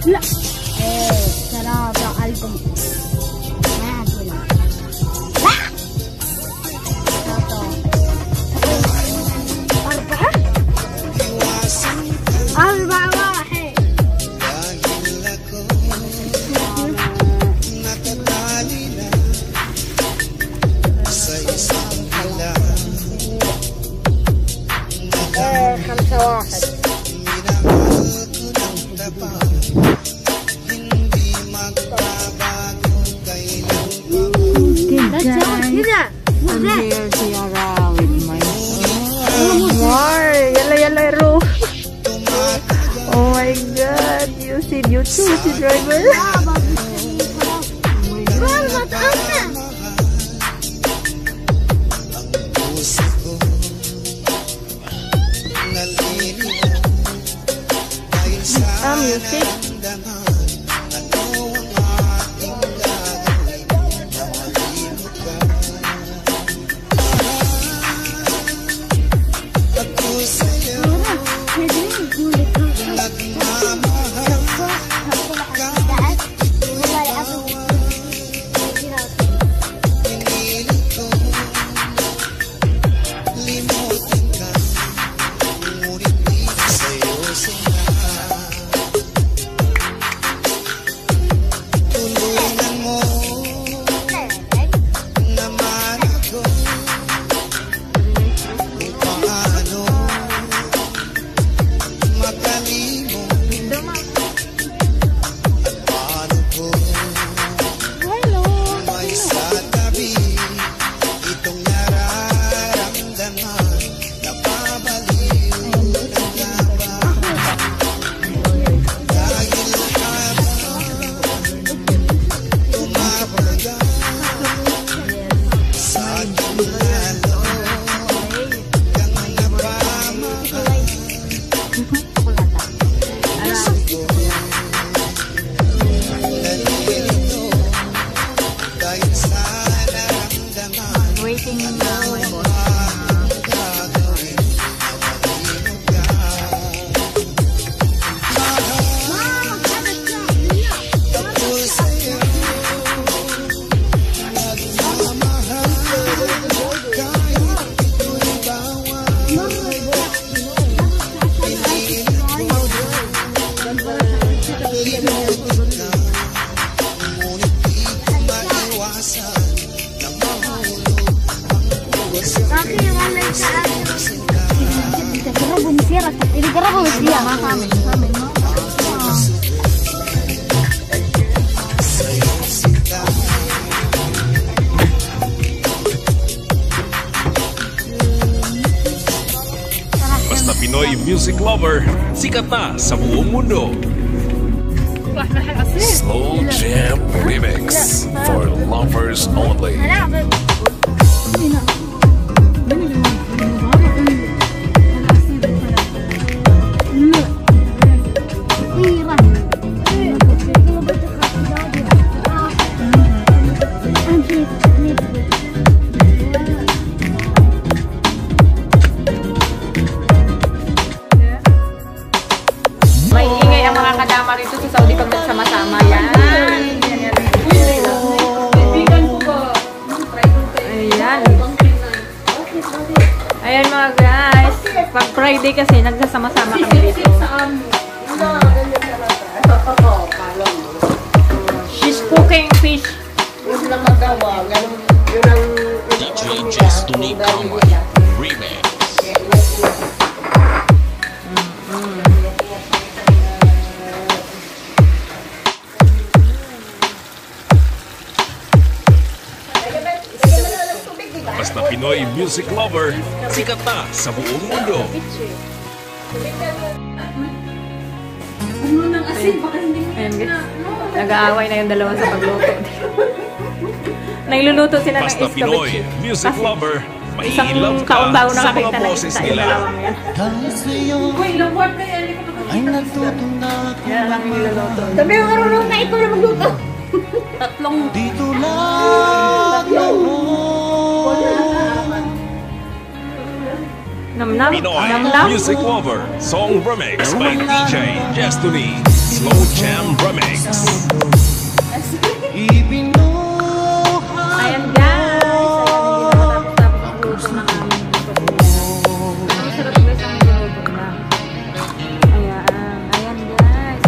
لا ثلاثة ألبوم أربعة واحد خمسة واحد I'm here, Tiara, with my more. Yalla, Ro. Oh my God, you see you too, si driver. Music. Basta Pinoy Music Lover, sikat na sa buong mundo. Slow Jam Remix for lovers only. Rito sa Saudi pag nagsama-sama yan. Ayan. Ayan mga guys. Pag Friday kasi nagsasama-sama kami dito. She's cooking fish. DJ Justuni Kamay Remix. Basta Pinoy Music Lover, sikat na sa buong mundo. Ayan guys, nag-aaway na yung dalawa sa pagluto. Nagluluto sila ng Basta Pinoy Music Lover, isang mailap taon-taon ka sa mga nakakita na boses yung nila. dalawang yan. Uy, lumot ka yan. Yan lang yung niluluto. Sabi yung marunong na ikaw na magluto. Tatlong dito lang Nam-nam. Pinoy Nam-nam. Music Lover Song Remix by DJ Destiny Slow Jam Remix. Ayan guys. Ayan, hindi na matapos-tapos ang luto ng aming pagkakas. Ang sarap guys ang niluto na. Ayan guys.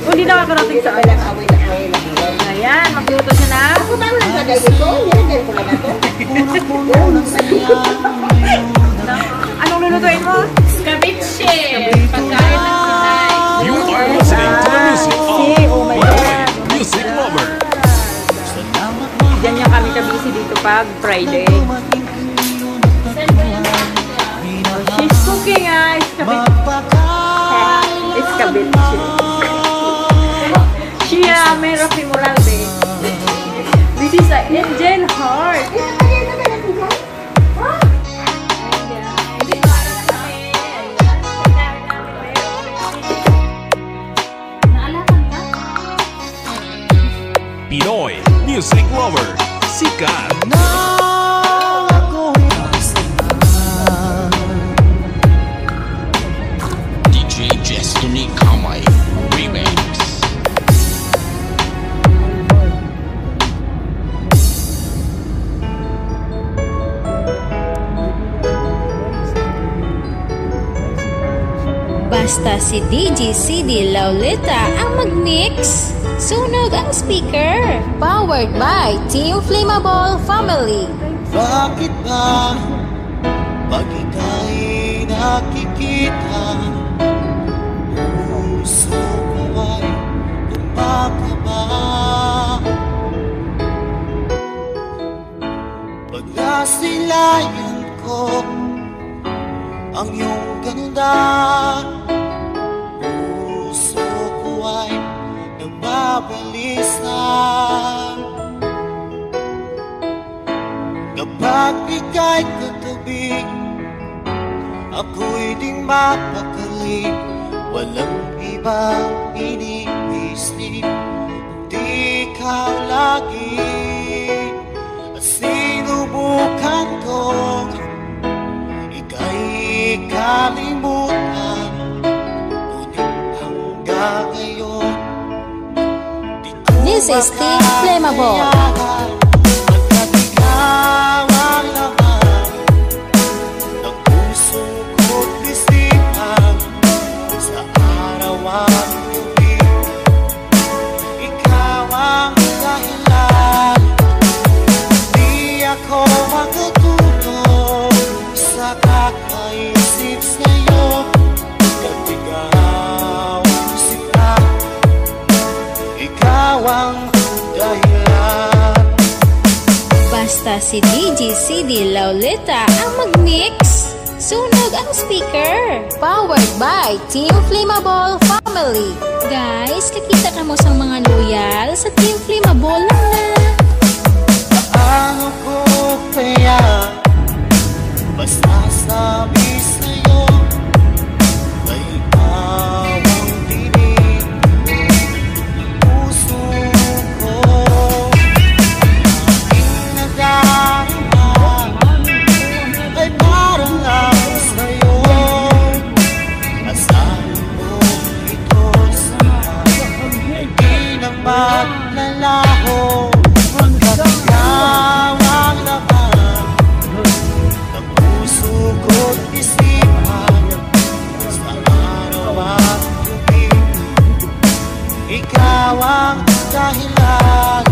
Hindi nakakarating sa ayan. Ayan, magluto siya na. Anong lulutuin mo? Ceviche! Pagkain ng Pinay. You are listening to the music of Oh my Pinoy God. Music Lover. Diyan niya kami kabisi dito pag Friday. She's cooking guys. Escabeche. Siya, may Rafi Moralde. This is an angel heart. Pinoy Music Lover Sikat. DJ Destiny Kamay Remix. Basta si DJ CD Lauleta ang mag-mix. Sunog ang speaker. Powered by Team Flammable Family. Bakit ba pag ika'y nakikita, puso ko ay tumakaba? Pag nasilayan ko ang iyong ganda, puso ko ay nababalisa. Kapag ika'y katabi, ako'y di mapakali. Walang ibang iniisip, kundi ikaw lagi. At sinubukan kong ika'y kalimutan, ngunit hanggang ngayon di ko This is Team Flammable. makayanan. Pagkat ikaw ang laman ng puso ko't isipan, sa araw at gabi, ikaw ang dahilan. Di ako makatulog sa kakaisip sa'yo, pagkat ikaw ang sita, ikaw ang dahilan. Basta si DJ CD Lauleta ang mag-mix. Sunog ang speaker. Powered by Team Flammable Family. Guys, kakita ka mo sa mga loyal sa Team Flammable lang na. Paano ko kaya masasabi sa'yo na ikaw ang tinig ng puso ko? Aking nadarama ay parang lang sa'yo. Asahan mo ito sa ay di na maglalaho. Pagkat ikaw ang laman ng puso ko't isipan, sa araw at gabi, ikaw ang dahilan.